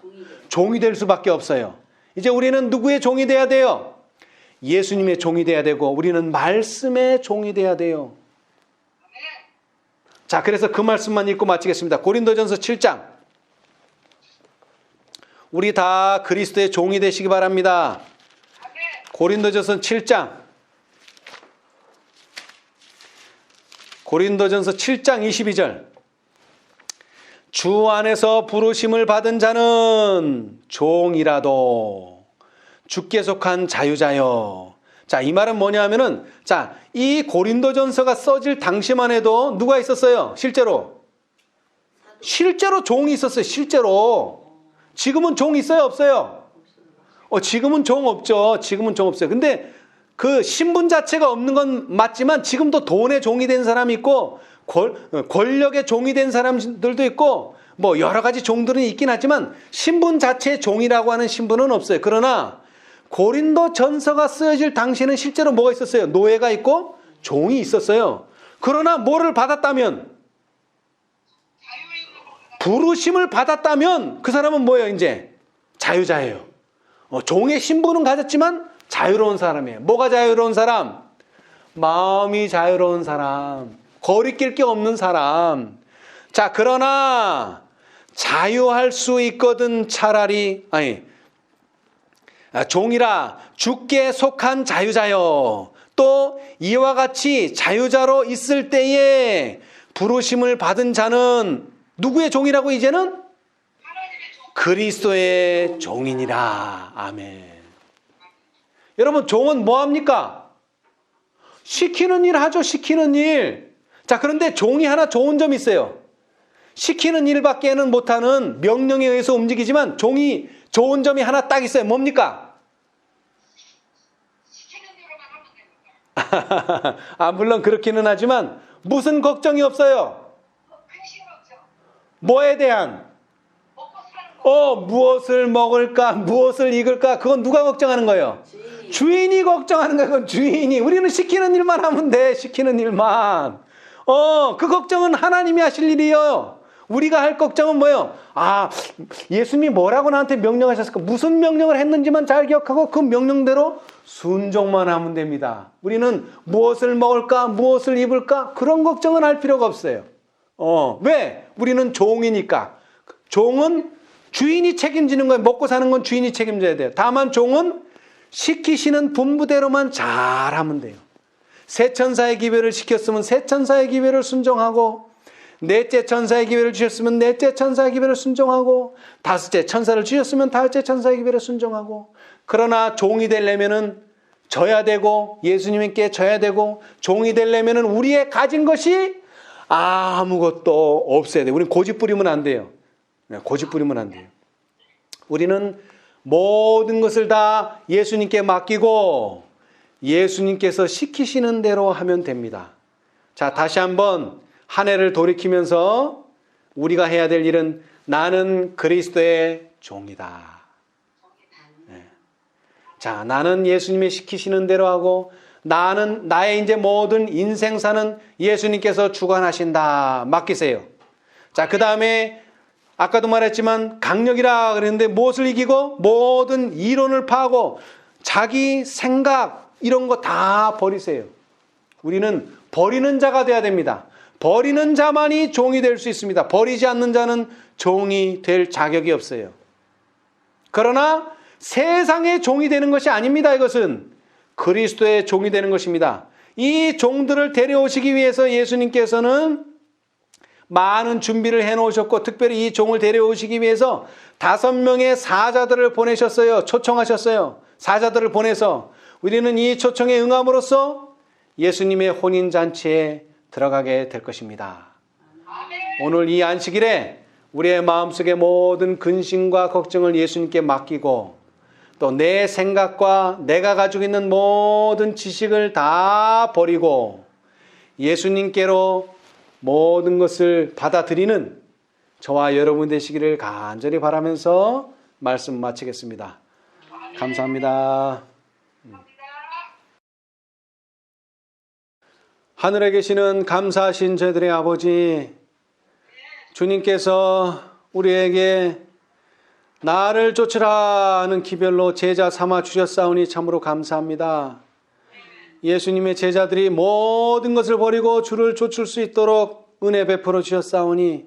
종이 될 수밖에 없어요. 이제 우리는 누구의 종이 돼야 돼요? 예수님의 종이 돼야 되고 우리는 말씀의 종이 돼야 돼요. 자, 그래서 그 말씀만 읽고 마치겠습니다. 고린도전서 7장. 우리 다 그리스도의 종이 되시기 바랍니다. 고린도전서 7장. 고린도전서 7장 22절. 주 안에서 부르심을 받은 자는 종이라도 주께 속한 자유자요. 자, 이 말은 뭐냐 하면은, 자, 이 고린도전서가 써질 당시만 해도 누가 있었어요? 실제로 종이 있었어요. 실제로. 지금은 종 있어요? 없어요? 지금은 종 없죠. 지금은 종 없어요. 근데 그 신분 자체가 없는 건 맞지만 지금도 돈의 종이 된 사람이 있고 권력의 종이 된 사람들도 있고 뭐 여러 가지 종들은 있긴 하지만 신분 자체의 종이라고 하는 신분은 없어요. 그러나 고린도 전서가 쓰여질 당시에는 실제로 뭐가 있었어요? 노예가 있고 종이 있었어요. 그러나 뭐를 받았다면? 부르심을 받았다면 그 사람은 뭐예요? 이제 자유자예요. 종의 신분은 가졌지만 자유로운 사람이에요. 뭐가 자유로운 사람? 마음이 자유로운 사람. 거리낄 게 없는 사람. 자, 그러나 자유할 수 있거든 차라리 종이라 주께 속한 자유자요. 또 이와 같이 자유자로 있을 때에 부르심을 받은 자는 누구의 종이라고 이제는? 그리스도의 종이니라. 아멘. 여러분, 종은 뭐합니까? 시키는 일 하죠. 시키는 일. 자, 그런데 종이 하나 좋은 점이 있어요. 시키는 일밖에는 못하는 명령에 의해서 움직이지만 종이 좋은 점이 하나 딱 있어요. 뭡니까? 물론 그렇기는 하지만 무슨 걱정이 없어요? 뭐에 대한? 무엇을 먹을까? 무엇을 입을까? 그건 누가 걱정하는 거예요? 주인이 걱정하는 거예요. 그건 주인이. 우리는 시키는 일만 하면 돼. 시키는 일만. 그 걱정은 하나님이 하실 일이에요. 우리가 할 걱정은 뭐예요? 예수님이 뭐라고 나한테 명령하셨을까? 무슨 명령을 했는지만 잘 기억하고 그 명령대로 순종만 하면 됩니다. 우리는 무엇을 먹을까? 무엇을 입을까? 그런 걱정은 할 필요가 없어요. 왜? 우리는 종이니까. 종은 주인이 책임지는 거예요. 먹고 사는 건 주인이 책임져야 돼요. 다만 종은 시키시는 분부대로만 잘하면 돼요. 세 천사의 기별을 시켰으면 세 천사의 기별을 순종하고, 넷째 천사의 기별을 주셨으면 넷째 천사의 기별을 순종하고, 다섯째 천사를 주셨으면 다섯째 천사의 기별을 순종하고. 그러나 종이 되려면은 져야 되고, 예수님께 져야 되고, 종이 되려면은 우리의 가진 것이 아무것도 없어야 돼요. 우리는 고집 부리면 안 돼요. 고집 부리면 안 돼요. 우리는 모든 것을 다 예수님께 맡기고 예수님께서 시키시는 대로 하면 됩니다. 자, 다시 한번 한 해를 돌이키면서 우리가 해야 될 일은 나는 그리스도의 종이다. 자, 나는 예수님이 시키시는 대로 하고 나는 나의 이제 모든 인생사는 예수님께서 주관하신다. 맡기세요. 자, 그 다음에 아까도 말했지만 강력이라 그랬는데 무엇을 이기고 모든 이론을 파고 자기 생각 이런 거 다 버리세요. 우리는 버리는 자가 돼야 됩니다. 버리는 자만이 종이 될 수 있습니다. 버리지 않는 자는 종이 될 자격이 없어요. 그러나 세상의 종이 되는 것이 아닙니다. 이것은 그리스도의 종이 되는 것입니다. 이 종들을 데려오시기 위해서 예수님께서는 많은 준비를 해놓으셨고 특별히 이 종을 데려오시기 위해서 5명의 사자들을 보내셨어요. 초청하셨어요. 사자들을 보내서 우리는 이 초청에 응함으로써 예수님의 혼인잔치에 들어가게 될 것입니다. 오늘 이 안식일에 우리의 마음속의 모든 근심과 걱정을 예수님께 맡기고 또 내 생각과 내가 가지고 있는 모든 지식을 다 버리고 예수님께로 모든 것을 받아들이는 저와 여러분 되시기를 간절히 바라면서 말씀 마치겠습니다. 감사합니다. 하늘에 계시는 감사하신 저희들의 아버지, 주님께서 우리에게 나를 쫓으라 하는 기별로 제자 삼아 주셨사오니 참으로 감사합니다. 예수님의 제자들이 모든 것을 버리고 주를 쫓을 수 있도록 은혜 베풀어 주셨사오니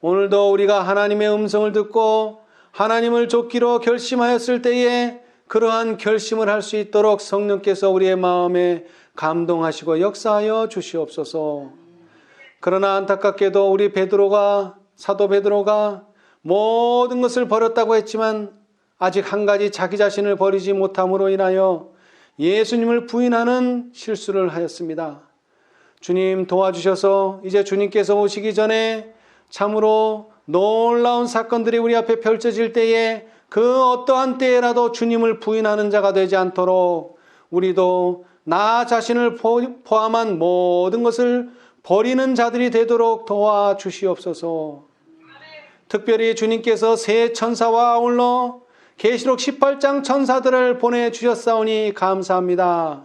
오늘도 우리가 하나님의 음성을 듣고 하나님을 쫓기로 결심하였을 때에 그러한 결심을 할 수 있도록 성령께서 우리의 마음에 감동하시고 역사하여 주시옵소서. 그러나 안타깝게도 우리 사도 베드로가 모든 것을 버렸다고 했지만 아직 한 가지 자기 자신을 버리지 못함으로 인하여 예수님을 부인하는 실수를 하였습니다. 주님 도와주셔서 이제 주님께서 오시기 전에 참으로 놀라운 사건들이 우리 앞에 펼쳐질 때에 그 어떠한 때에라도 주님을 부인하는 자가 되지 않도록 우리도 나 자신을 포함한 모든 것을 버리는 자들이 되도록 도와주시옵소서. 특별히 주님께서 새 천사와 아울러 계시록 18장 천사들을 보내주셨사오니 감사합니다.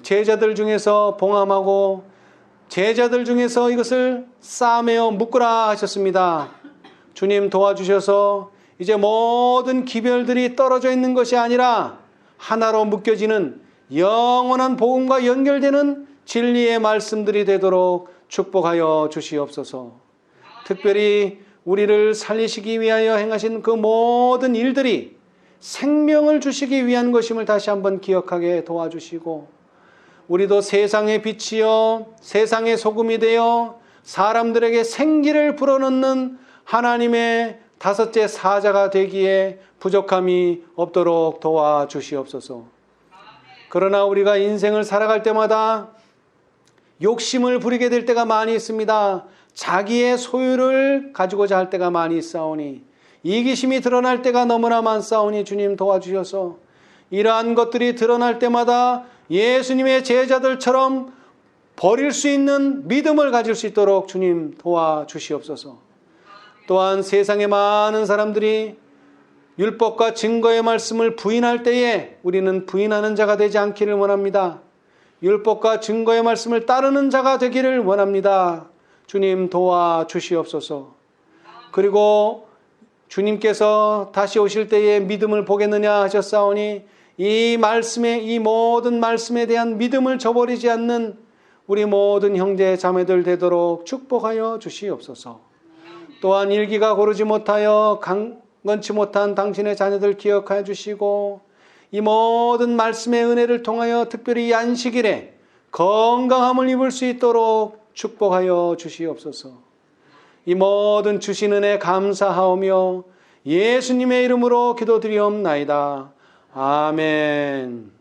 제자들 중에서 봉함하고 제자들 중에서 이것을 싸매어 묶으라 하셨습니다. 주님 도와주셔서 이제 모든 기별들이 떨어져 있는 것이 아니라 하나로 묶여지는 영원한 복음과 연결되는 진리의 말씀들이 되도록 축복하여 주시옵소서. 특별히 우리를 살리시기 위하여 행하신 그 모든 일들이 생명을 주시기 위한 것임을 다시 한번 기억하게 도와주시고 우리도 세상의 빛이요 세상의 소금이 되어 사람들에게 생기를 불어넣는 하나님의 5째 사자가 되기에 부족함이 없도록 도와주시옵소서. 그러나 우리가 인생을 살아갈 때마다 욕심을 부리게 될 때가 많이 있습니다. 자기의 소유를 가지고자 할 때가 많이 있사오니 이기심이 드러날 때가 너무나 많사오니 주님 도와주셔서 이러한 것들이 드러날 때마다 예수님의 제자들처럼 버릴 수 있는 믿음을 가질 수 있도록 주님 도와주시옵소서. 또한 세상의 많은 사람들이 율법과 증거의 말씀을 부인할 때에 우리는 부인하는 자가 되지 않기를 원합니다. 율법과 증거의 말씀을 따르는 자가 되기를 원합니다. 주님 도와주시옵소서. 그리고 주님께서 다시 오실 때에 믿음을 보겠느냐 하셨사오니 이 모든 말씀에 대한 믿음을 저버리지 않는 우리 모든 형제 자매들 되도록 축복하여 주시옵소서. 또한 일기가 고르지 못하여 강건치 못한 당신의 자녀들 기억하여 주시고 이 모든 말씀의 은혜를 통하여 특별히 이 안식일에 건강함을 입을 수 있도록 축복하여 주시옵소서. 이 모든 주신 은혜 감사하오며 예수님의 이름으로 기도드리옵나이다. 아멘.